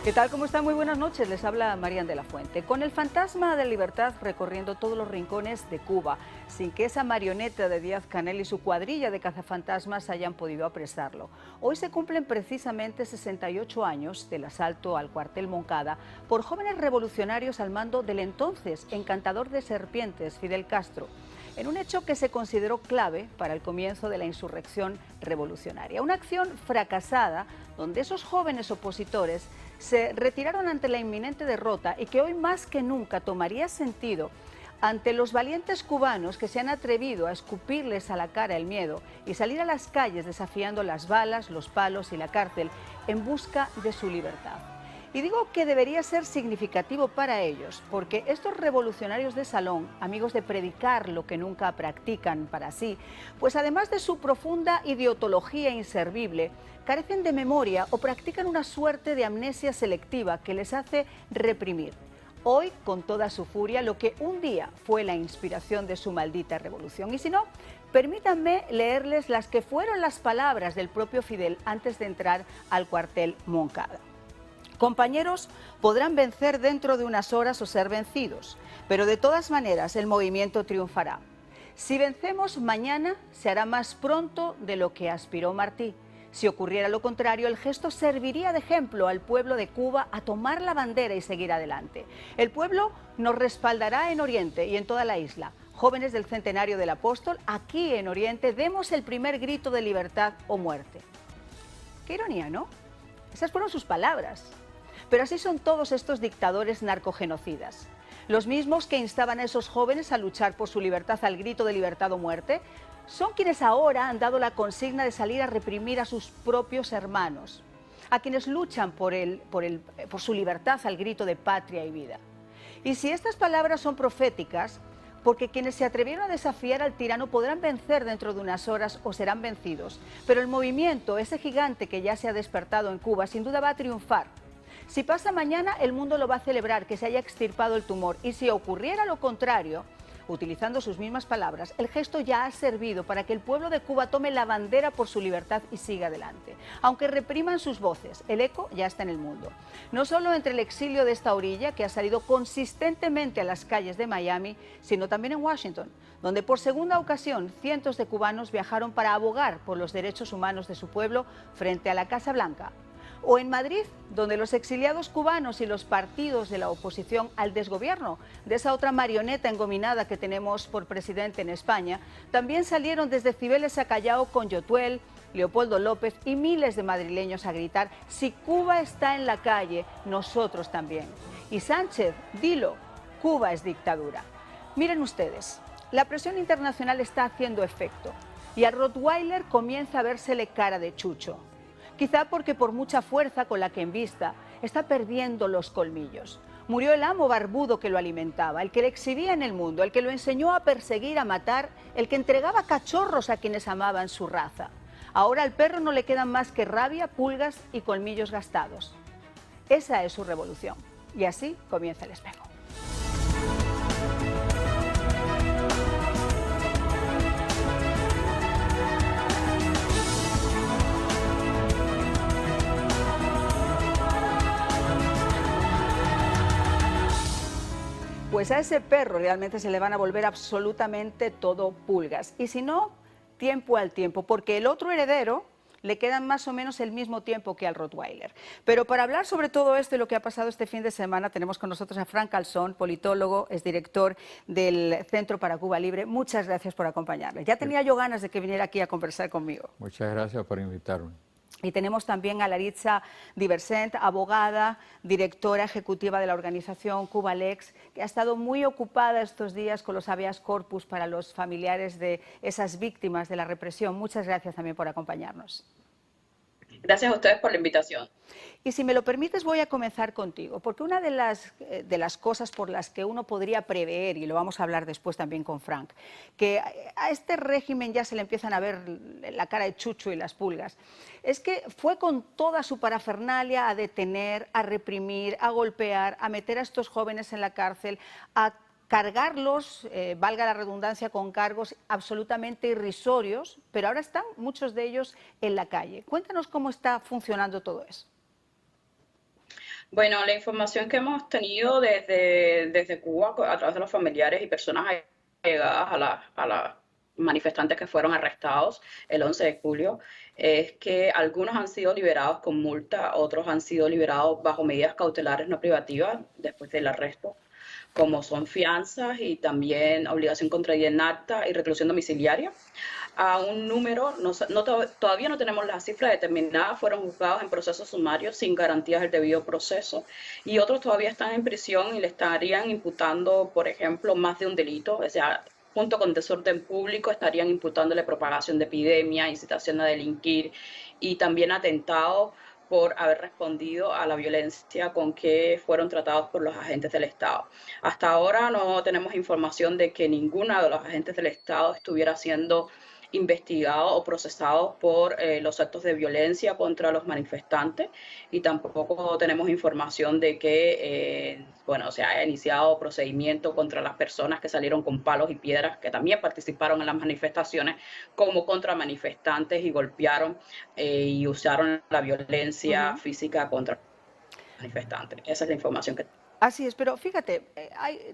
¿Qué tal? ¿Cómo están? Muy buenas noches. Les habla Marian de la Fuente. Con el fantasma de libertad recorriendo todos los rincones de Cuba, sin que esa marioneta de Díaz-Canel y su cuadrilla de cazafantasmas hayan podido apresarlo. Hoy se cumplen precisamente 68 años del asalto al cuartel Moncada por jóvenes revolucionarios al mando del entonces encantador de serpientes, Fidel Castro, en un hecho que se consideró clave para el comienzo de la insurrección revolucionaria. Una acción fracasada donde esos jóvenes opositores se retiraron ante la inminente derrota y que hoy más que nunca tomaría sentido ante los valientes cubanos que se han atrevido a escupirles a la cara el miedo y salir a las calles desafiando las balas, los palos y la cárcel en busca de su libertad. Y digo que debería ser significativo para ellos, porque estos revolucionarios de salón, amigos de predicar lo que nunca practican para sí, pues además de su profunda idiotología inservible, carecen de memoria o practican una suerte de amnesia selectiva que les hace reprimir, hoy con toda su furia, lo que un día fue la inspiración de su maldita revolución. Y si no, permítanme leerles las que fueron las palabras del propio Fidel antes de entrar al cuartel Moncada. Compañeros, podrán vencer dentro de unas horas o ser vencidos, pero de todas maneras el movimiento triunfará. Si vencemos mañana, se hará más pronto de lo que aspiró Martí. Si ocurriera lo contrario, el gesto serviría de ejemplo al pueblo de Cuba a tomar la bandera y seguir adelante. El pueblo nos respaldará en Oriente y en toda la isla. Jóvenes del centenario del Apóstol, aquí en Oriente, demos el primer grito de libertad o muerte. Qué ironía, ¿no? Esas fueron sus palabras. Pero así son todos estos dictadores narcogenocidas. Los mismos que instaban a esos jóvenes a luchar por su libertad al grito de libertad o muerte, son quienes ahora han dado la consigna de salir a reprimir a sus propios hermanos, a quienes luchan por su libertad al grito de patria y vida. Y si estas palabras son proféticas, porque quienes se atrevieron a desafiar al tirano podrán vencer dentro de unas horas o serán vencidos, pero el movimiento, ese gigante que ya se ha despertado en Cuba, sin duda va a triunfar. Si pasa mañana, el mundo lo va a celebrar, que se haya extirpado el tumor. Y si ocurriera lo contrario, utilizando sus mismas palabras, el gesto ya ha servido para que el pueblo de Cuba tome la bandera por su libertad y siga adelante. Aunque repriman sus voces, el eco ya está en el mundo. No solo entre el exilio de esta orilla, que ha salido consistentemente a las calles de Miami, sino también en Washington, donde por segunda ocasión cientos de cubanos viajaron para abogar por los derechos humanos de su pueblo frente a la Casa Blanca. O en Madrid, donde los exiliados cubanos y los partidos de la oposición al desgobierno de esa otra marioneta engominada que tenemos por presidente en España, también salieron desde Cibeles a Callao con Yotuel, Leopoldo López y miles de madrileños a gritar: si Cuba está en la calle, nosotros también. Y Sánchez, dilo, Cuba es dictadura. Miren ustedes, la presión internacional está haciendo efecto y al Rottweiler comienza a vérsele cara de chucho. Quizá porque por mucha fuerza con la que embista, está perdiendo los colmillos. Murió el amo barbudo que lo alimentaba, el que le exhibía en el mundo, el que lo enseñó a perseguir, a matar, el que entregaba cachorros a quienes amaban su raza. Ahora al perro no le quedan más que rabia, pulgas y colmillos gastados. Esa es su revolución. Y así comienza el espejo. Pues a ese perro realmente se le van a volver absolutamente todo pulgas. Y si no, tiempo al tiempo, porque el otro heredero le quedan más o menos el mismo tiempo que al Rottweiler. Pero para hablar sobre todo esto y lo que ha pasado este fin de semana, tenemos con nosotros a Frank Calzón, politólogo, es director del Centro para Cuba Libre. Muchas gracias por acompañarme. Ya tenía yo ganas de que viniera aquí a conversar conmigo. Muchas gracias por invitarme. Y tenemos también a Laritza Diversent, abogada, directora ejecutiva de la organización Cubalex, que ha estado muy ocupada estos días con los habeas corpus para los familiares de esas víctimas de la represión. Muchas gracias también por acompañarnos. Gracias a ustedes por la invitación. Y si me lo permites, voy a comenzar contigo, porque una de las cosas por las que uno podría prever, y lo vamos a hablar después también con Frank, que a este régimen ya se le empiezan a ver la cara de chucho y las pulgas, es que fue con toda su parafernalia a detener, a reprimir, a golpear, a meter a estos jóvenes en la cárcel, a cargarlos, valga la redundancia, con cargos absolutamente irrisorios, pero ahora están muchos de ellos en la calle. Cuéntanos cómo está funcionando todo eso. Bueno, la información que hemos tenido desde Cuba a través de los familiares y personas allegadas a las manifestantes que fueron arrestados el 11 de julio es que algunos han sido liberados con multa, otros han sido liberados bajo medidas cautelares no privativas después del arresto, como son fianzas y también obligación contraída en acta y reclusión domiciliaria. A un número, todavía no tenemos la cifra determinada, fueron juzgados en procesos sumarios sin garantías del debido proceso y otros todavía están en prisión y le estarían imputando, por ejemplo, más de un delito, o sea, junto con desorden público estarían imputándole propagación de epidemia, incitación a delinquir y también atentado por haber respondido a la violencia con que fueron tratados por los agentes del Estado. Hasta ahora no tenemos información de que ninguno de los agentes del Estado estuviera siendo investigado o procesado por los actos de violencia contra los manifestantes y tampoco tenemos información de que bueno, se haya iniciado procedimiento contra las personas que salieron con palos y piedras que también participaron en las manifestaciones como contra manifestantes y golpearon y usaron la violencia Ujú. física contra manifestantes. Esa es la información que Así es, pero fíjate,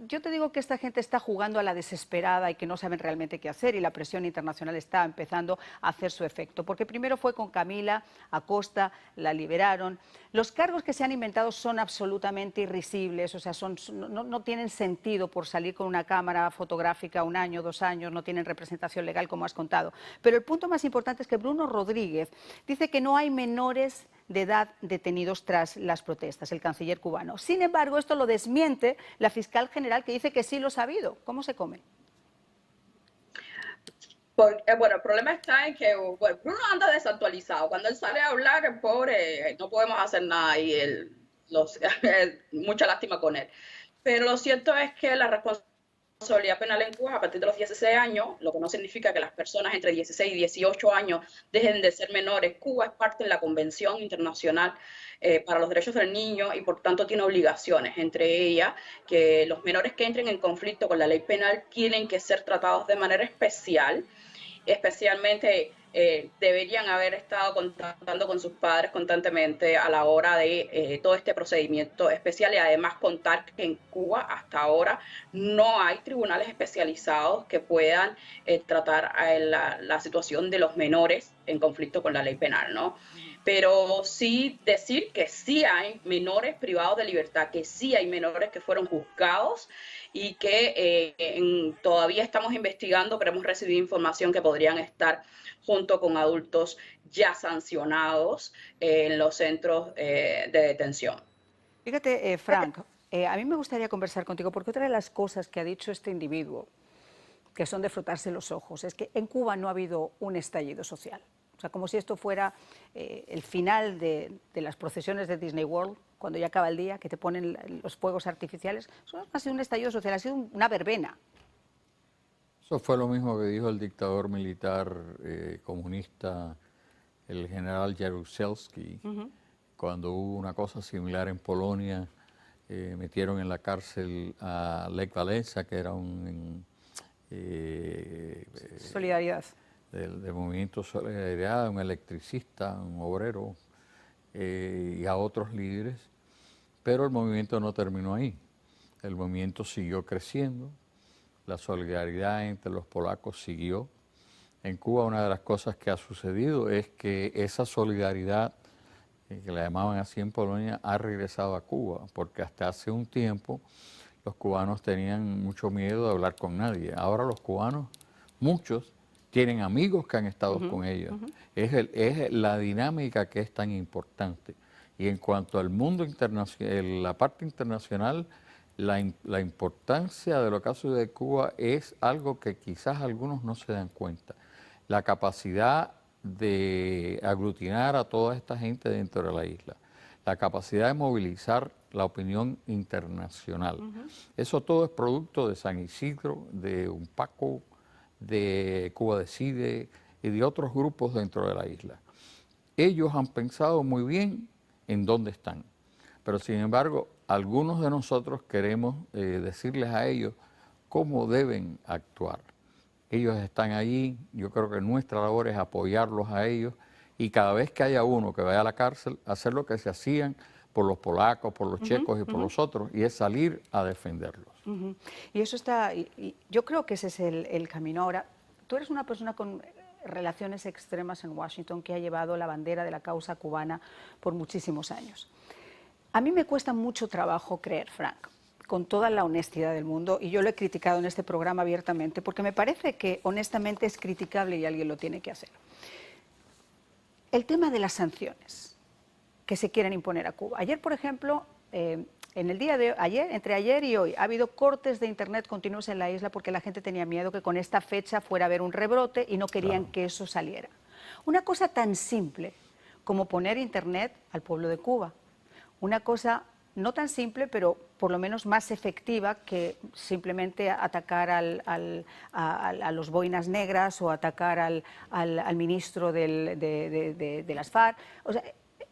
yo te digo que esta gente está jugando a la desesperada y que no saben realmente qué hacer y la presión internacional está empezando a hacer su efecto, porque primero fue con Camila Acosta, la liberaron. Los cargos que se han inventado son absolutamente irrisibles, o sea, no tienen sentido por salir con una cámara fotográfica 1 año, 2 años, no tienen representación legal como has contado. Pero el punto más importante es que Bruno Rodríguez dice que no hay menores de edad detenidos tras las protestas, el canciller cubano. Sin embargo, esto lo desmiente la fiscal general que dice que sí los ha habido. ¿Cómo se come? Bueno, el problema está en que bueno, Bruno anda desactualizado. Cuando él sale a hablar, el pobre, no podemos hacer nada y mucha lástima con él. Pero lo cierto es que la responsabilidad penal en Cuba a partir de los 16 años, lo que no significa que las personas entre 16 y 18 años dejen de ser menores. Cuba es parte de la Convención Internacional para los Derechos del Niño y por tanto tiene obligaciones, entre ellas que los menores que entren en conflicto con la ley penal tienen que ser tratados de manera especial, especialmente deberían haber estado contactando con sus padres constantemente a la hora de todo este procedimiento especial y además contar que en Cuba hasta ahora no hay tribunales especializados que puedan tratar la situación de los menores en conflicto con la ley penal, ¿no? Pero sí decir que sí hay menores privados de libertad, que sí hay menores que fueron juzgados y que todavía estamos investigando, pero hemos recibido información que podrían estar junto con adultos ya sancionados en los centros de detención. Fíjate, Frank, a mí me gustaría conversar contigo porque otra de las cosas que ha dicho este individuo, que son de frotarse los ojos, es que en Cuba no ha habido un estallido social. O sea, como si esto fuera el final de las procesiones de Disney World, cuando ya acaba el día, que te ponen los fuegos artificiales. Eso no ha sido un estallido social, ha sido una verbena. Eso fue lo mismo que dijo el dictador militar comunista, el general Jaruzelski, cuando hubo una cosa similar en Polonia. Metieron en la cárcel a Lech Walesa, que era un Solidaridad. del movimiento Solidaridad, un electricista, un obrero, y a otros líderes, pero el movimiento no terminó ahí. El movimiento siguió creciendo, la solidaridad entre los polacos siguió. En Cuba una de las cosas que ha sucedido es que esa solidaridad, que la llamaban así en Polonia, ha regresado a Cuba, porque hasta hace un tiempo los cubanos tenían mucho miedo de hablar con nadie. Ahora los cubanos, muchos, tienen amigos que han estado con ellos. Es la dinámica que es tan importante. Y en cuanto al mundo internacional, la parte internacional, la importancia de lo que ha sucedido de Cuba es algo que quizás algunos no se dan cuenta. La capacidad de aglutinar a toda esta gente dentro de la isla, la capacidad de movilizar la opinión internacional. Eso todo es producto de San Isidro, de UNPACO, de Cuba Decide y de otros grupos dentro de la isla. Ellos han pensado muy bien en dónde están, pero sin embargo algunos de nosotros queremos decirles a ellos cómo deben actuar. Ellos están allí, yo creo que nuestra labor es apoyarlos a ellos y cada vez que haya uno que vaya a la cárcel, hacer lo que se hacían por los polacos, por los checos y por los otros, y es salir a defenderlos. Y eso está, y yo creo que ese es el camino. Ahora, tú eres una persona con relaciones extremas en Washington que ha llevado la bandera de la causa cubana por muchísimos años. A mí me cuesta mucho trabajo creer, Frank, con toda la honestidad del mundo, y yo lo he criticado en este programa abiertamente, porque me parece que honestamente es criticable y alguien lo tiene que hacer. El tema de las sanciones que se quieren imponer a Cuba. Ayer, por ejemplo, en el día de ayer, entre ayer y hoy, ha habido cortes de internet continuos en la isla porque la gente tenía miedo que con esta fecha fuera a haber un rebrote y no querían que eso saliera. Una cosa tan simple como poner internet al pueblo de Cuba. Una cosa no tan simple, pero por lo menos más efectiva que simplemente atacar a los boinas negras o atacar al ministro de las FARC. O sea,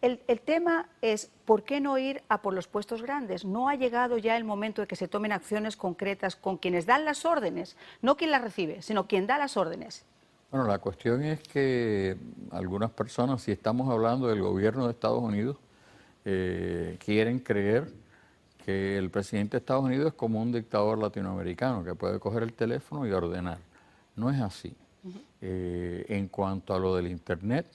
el tema es, ¿por qué no ir a por los puestos grandes? ¿No ha llegado ya el momento de que se tomen acciones concretas con quienes dan las órdenes? No quien las recibe, sino quien da las órdenes. Bueno, la cuestión es que algunas personas, si estamos hablando del gobierno de Estados Unidos, quieren creer que el presidente de Estados Unidos es como un dictador latinoamericano que puede coger el teléfono y ordenar. No es así. En cuanto a lo del internet,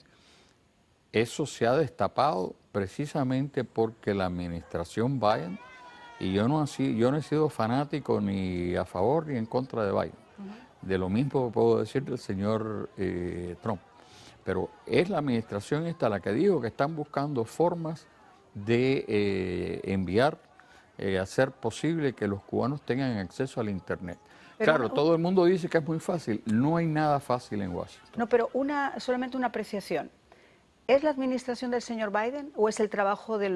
eso se ha destapado precisamente porque la administración Biden, y yo no he sido fanático ni a favor ni en contra de Biden. De lo mismo puedo decir del señor Trump. Pero es la administración esta la que dijo que están buscando formas de hacer posible que los cubanos tengan acceso al internet. Pero claro, todo el mundo dice que es muy fácil. No hay nada fácil en Washington. No, pero solamente una apreciación. ¿Es la administración del señor Biden o es el trabajo de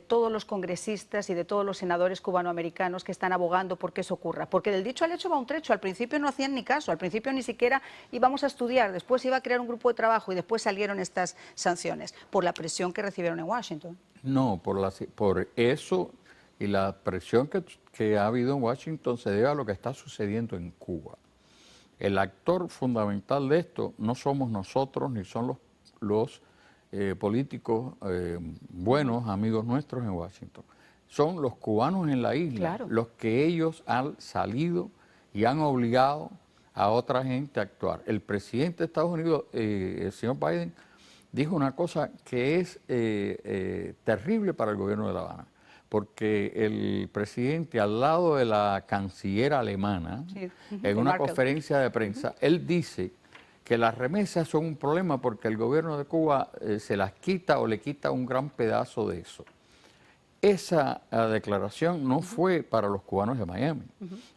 todos los congresistas y de todos los senadores cubanoamericanos que están abogando por que eso ocurra? Porque del dicho al hecho va un trecho. Al principio no hacían ni caso, al principio ni siquiera íbamos a estudiar, después iba a crear un grupo de trabajo y después salieron estas sanciones por la presión que recibieron en Washington. No, por eso y la presión que ha habido en Washington se debe a lo que está sucediendo en Cuba. El actor fundamental de esto no somos nosotros ni son los políticos buenos, amigos nuestros en Washington. Son los cubanos en la isla, claro, los que ellos han salido y han obligado a otra gente a actuar. El presidente de Estados Unidos, el señor Biden, dijo una cosa que es terrible para el gobierno de La Habana, porque el presidente, al lado de la canciller alemana, sí, en una conferencia de prensa, él dice que las remesas son un problema porque el gobierno de Cuba se las quita o le quita un gran pedazo de eso. Esa declaración no fue para los cubanos de Miami.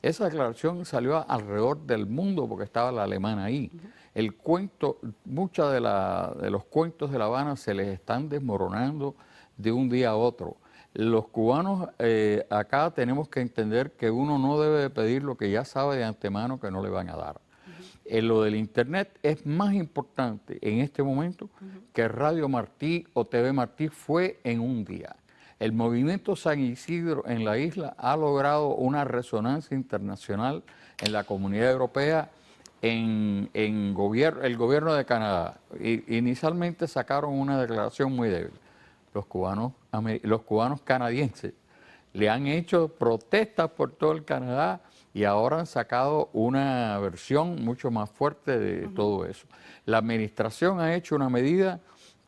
Esa declaración salió alrededor del mundo porque estaba la alemana ahí. El cuento, muchos de los cuentos de La Habana se les están desmoronando de un día a otro. Los cubanos acá tenemos que entender que uno no debe de pedir lo que ya sabe de antemano que no le van a dar. Lo del internet es más importante en este momento que Radio Martí o TV Martí fue en un día. El movimiento San Isidro en la isla ha logrado una resonancia internacional en la comunidad europea, el gobierno de Canadá. Inicialmente sacaron una declaración muy débil. Los cubanos canadienses le han hecho protestas por todo el Canadá y ahora han sacado una versión mucho más fuerte de todo eso. La administración ha hecho una medida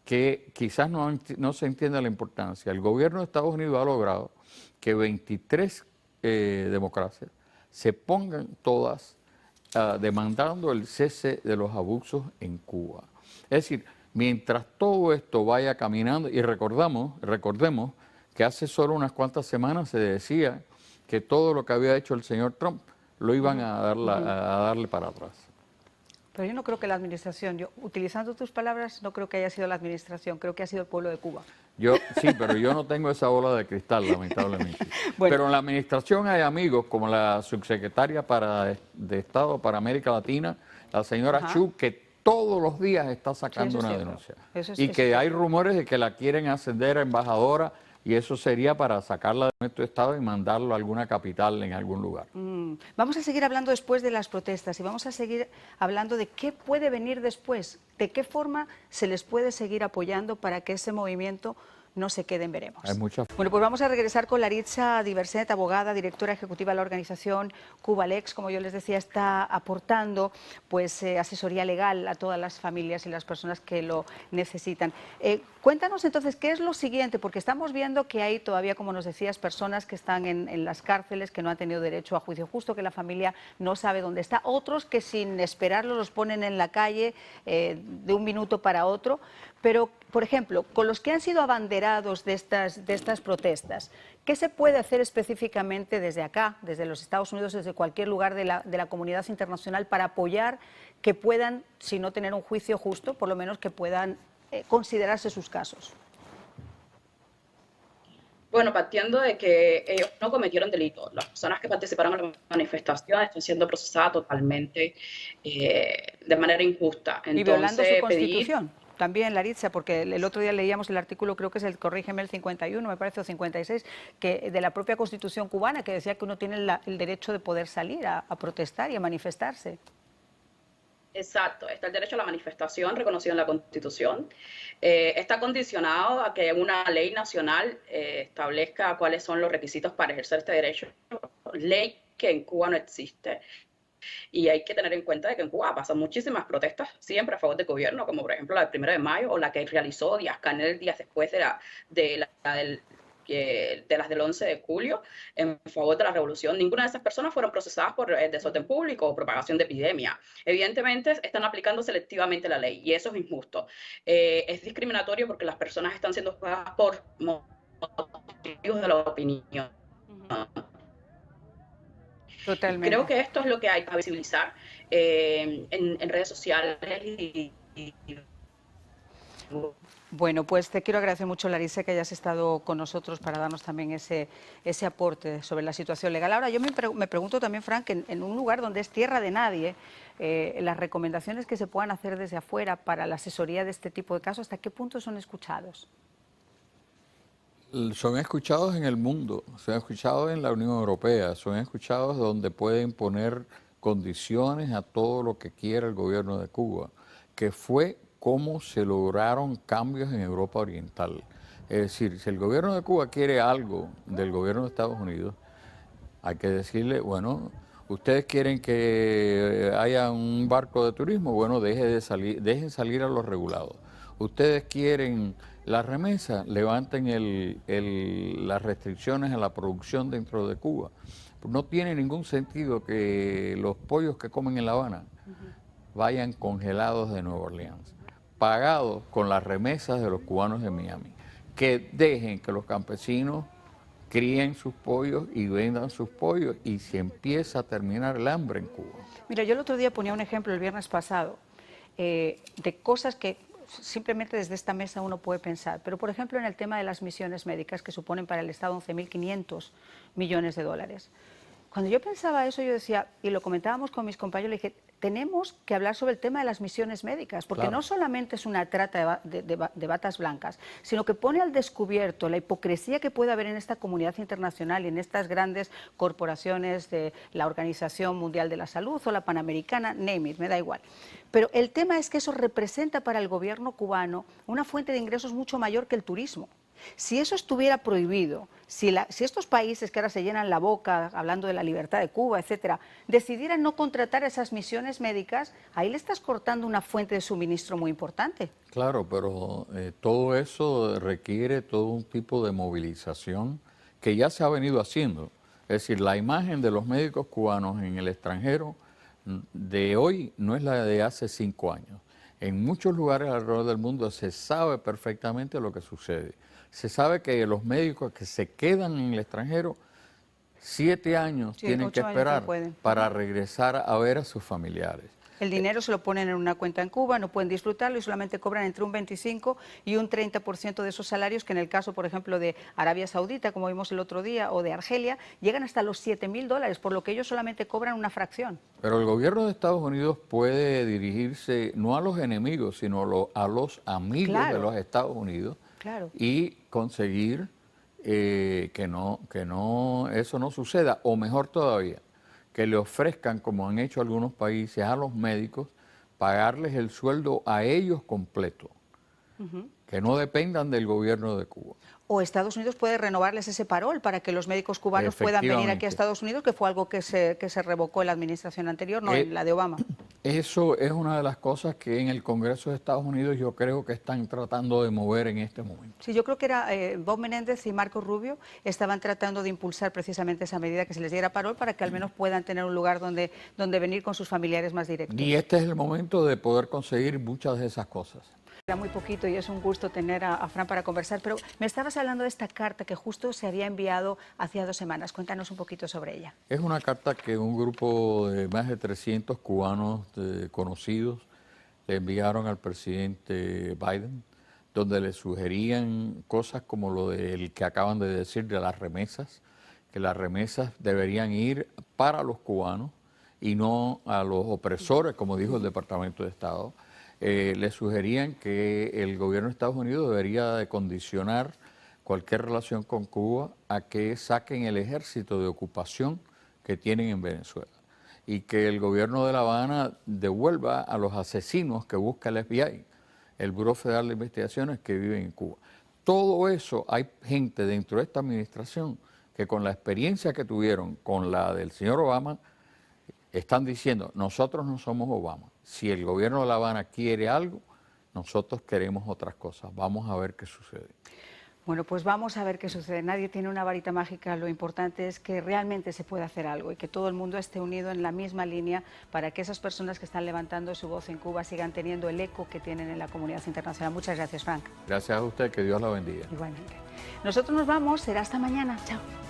que quizás no se entienda la importancia. El gobierno de Estados Unidos ha logrado que 23 democracias se pongan todas demandando el cese de los abusos en Cuba. Es decir, mientras todo esto vaya caminando, y recordemos que hace solo unas cuantas semanas se decía que todo lo que había hecho el señor Trump lo iban a darle para atrás. Pero yo no creo que la administración, utilizando tus palabras, no creo que haya sido la administración, creo que ha sido el pueblo de Cuba. Sí, pero yo no tengo esa bola de cristal, lamentablemente. Bueno. Pero en la administración hay amigos como la subsecretaria de Estado para América Latina, la señora Chu, que todos los días está sacando una denuncia. Y que hay rumores de que la quieren ascender a embajadora, y eso sería para sacarla de nuestro estado y mandarlo a alguna capital en algún lugar. Vamos a seguir hablando después de las protestas y vamos a seguir hablando de qué puede venir después, de qué forma se les puede seguir apoyando para que ese movimiento no se queden veremos. Hay muchas. Bueno, pues vamos a regresar con Laritza Diverset, abogada, directora ejecutiva de la organización Cubalex. Como yo les decía, está aportando pues asesoría legal a todas las familias y las personas que lo necesitan. Cuéntanos entonces, ¿qué es lo siguiente? Porque estamos viendo que hay todavía, como nos decías, personas que están en las cárceles, que no han tenido derecho a juicio justo, que la familia no sabe dónde está. Otros que sin esperarlo los ponen en la calle de un minuto para otro. Pero, por ejemplo, con los que han sido abanderados de estas protestas, ¿qué se puede hacer específicamente desde acá, desde los Estados Unidos, desde cualquier lugar de la comunidad internacional para apoyar que puedan, si no tener un juicio justo, por lo menos que puedan considerarse sus casos? Bueno, partiendo de que ellos no cometieron delitos, las personas que participaron en la manifestación están siendo procesadas totalmente de manera injusta. Y violando su Entonces, Constitución. También, Laritza, porque el otro día leíamos el artículo, creo que es corrígeme, el 51, me parece, o 56, que de la propia Constitución cubana, que decía que uno tiene el derecho de poder salir a protestar y a manifestarse. Exacto, está el derecho a la manifestación reconocido en la Constitución. Está condicionado a que una ley nacional establezca cuáles son los requisitos para ejercer este derecho, ley que en Cuba no existe. Y hay que tener en cuenta de que en Cuba pasan muchísimas protestas siempre a favor del gobierno, como por ejemplo la del 1 de mayo o la que realizó Díaz-Canel días después de las del 11 de julio en favor de la revolución. Ninguna de esas personas fueron procesadas por desorden público o propagación de epidemia. Evidentemente están aplicando selectivamente la ley y eso es injusto. Es discriminatorio porque las personas están siendo juzgadas por motivos de la opinión. Totalmente. Creo que esto es lo que hay que visibilizar en redes sociales Bueno, pues te quiero agradecer mucho, Laritza, que hayas estado con nosotros para darnos también ese aporte sobre la situación legal. Ahora, yo me pregunto también, Frank, en un lugar donde es tierra de nadie, las recomendaciones que se puedan hacer desde afuera para la asesoría de este tipo de casos, ¿hasta qué punto son escuchados? Son escuchados en el mundo, son escuchados en la Unión Europea, son escuchados donde pueden poner condiciones a todo lo que quiera el gobierno de Cuba, que fue cómo se lograron cambios en Europa Oriental. Es decir, si el gobierno de Cuba quiere algo del gobierno de Estados Unidos, hay que decirle, bueno, ustedes quieren que haya un barco de turismo, bueno, dejen salir a los regulados. Ustedes quieren la remesa, levanten las restricciones a la producción dentro de Cuba. No tiene ningún sentido que los pollos que comen en La Habana vayan congelados de Nueva Orleans, pagados con las remesas de los cubanos de Miami. Que dejen que los campesinos críen sus pollos y vendan sus pollos y se empieza a terminar el hambre en Cuba. Mira, yo el otro día ponía un ejemplo el viernes pasado de cosas que simplemente desde esta mesa uno puede pensar, pero por ejemplo en el tema de las misiones médicas que suponen para el Estado 11.500 millones de dólares. Cuando yo pensaba eso, yo decía, y lo comentábamos con mis compañeros, le dije, tenemos que hablar sobre el tema de las misiones médicas, porque Claro. no solamente es una trata de batas blancas, sino que pone al descubierto la hipocresía que puede haber en esta comunidad internacional y en estas grandes corporaciones de la Organización Mundial de la Salud o la Panamericana, name it, me da igual. Pero el tema es que eso representa para el gobierno cubano una fuente de ingresos mucho mayor que el turismo. Si eso estuviera prohibido, si estos países que ahora se llenan la boca hablando de la libertad de Cuba, etcétera, decidieran no contratar esas misiones médicas, ahí le estás cortando una fuente de suministro muy importante. Claro, pero todo eso requiere todo un tipo de movilización que ya se ha venido haciendo. Es decir, la imagen de los médicos cubanos en el extranjero de hoy no es la de hace 5 años. En muchos lugares alrededor del mundo se sabe perfectamente lo que sucede. Se sabe que los médicos que se quedan en el extranjero 7 años Sí, tienen 8 que años esperar no pueden. para regresar a ver a sus familiares. El dinero se lo ponen en una cuenta en Cuba, no pueden disfrutarlo y solamente cobran entre un 25 y un 30% de esos salarios, que en el caso, por ejemplo, de Arabia Saudita, como vimos el otro día, o de Argelia, llegan hasta los $7.000, por lo que ellos solamente cobran una fracción. Pero el gobierno de Estados Unidos puede dirigirse no a los enemigos, sino a los amigos Claro. de los Estados Unidos Claro. y conseguir que eso no suceda, o mejor todavía, que le ofrezcan, como han hecho algunos países, a los médicos, pagarles el sueldo a ellos completo. que no dependan del gobierno de Cuba. O Estados Unidos puede renovarles ese parol para que los médicos cubanos puedan venir aquí a Estados Unidos, que fue algo que se revocó en la administración anterior, no en la de Obama. Eso es una de las cosas que en el Congreso de Estados Unidos yo creo que están tratando de mover en este momento. Sí, yo creo que era Bob Menéndez y Marco Rubio estaban tratando de impulsar precisamente esa medida, que se les diera parol para que al menos puedan tener un lugar donde venir con sus familiares más directos. Y este es el momento de poder conseguir muchas de esas cosas. Era muy poquito y es un gusto tener a Fran para conversar, pero me estabas hablando de esta carta que justo se había enviado hacía 2 semanas. Cuéntanos un poquito sobre ella. Es una carta que un grupo de más de 300 cubanos conocidos le enviaron al presidente Biden, donde le sugerían cosas como lo del que acaban de decir de las remesas, que las remesas deberían ir para los cubanos y no a los opresores, como dijo el Departamento de Estado. Le sugerían que el gobierno de Estados Unidos debería de condicionar cualquier relación con Cuba a que saquen el ejército de ocupación que tienen en Venezuela y que el gobierno de La Habana devuelva a los asesinos que busca el FBI, el Buró Federal de Investigaciones, que viven en Cuba. Todo eso, hay gente dentro de esta administración que con la experiencia que tuvieron con la del señor Obama, están diciendo, nosotros no somos Obama. Si el gobierno de La Habana quiere algo, nosotros queremos otras cosas. Vamos a ver qué sucede. Bueno, pues vamos a ver qué sucede. Nadie tiene una varita mágica. Lo importante es que realmente se pueda hacer algo y que todo el mundo esté unido en la misma línea para que esas personas que están levantando su voz en Cuba sigan teniendo el eco que tienen en la comunidad internacional. Muchas gracias, Frank. Gracias a usted, que Dios la bendiga. Igualmente. Nosotros nos vamos, será hasta mañana. Chao.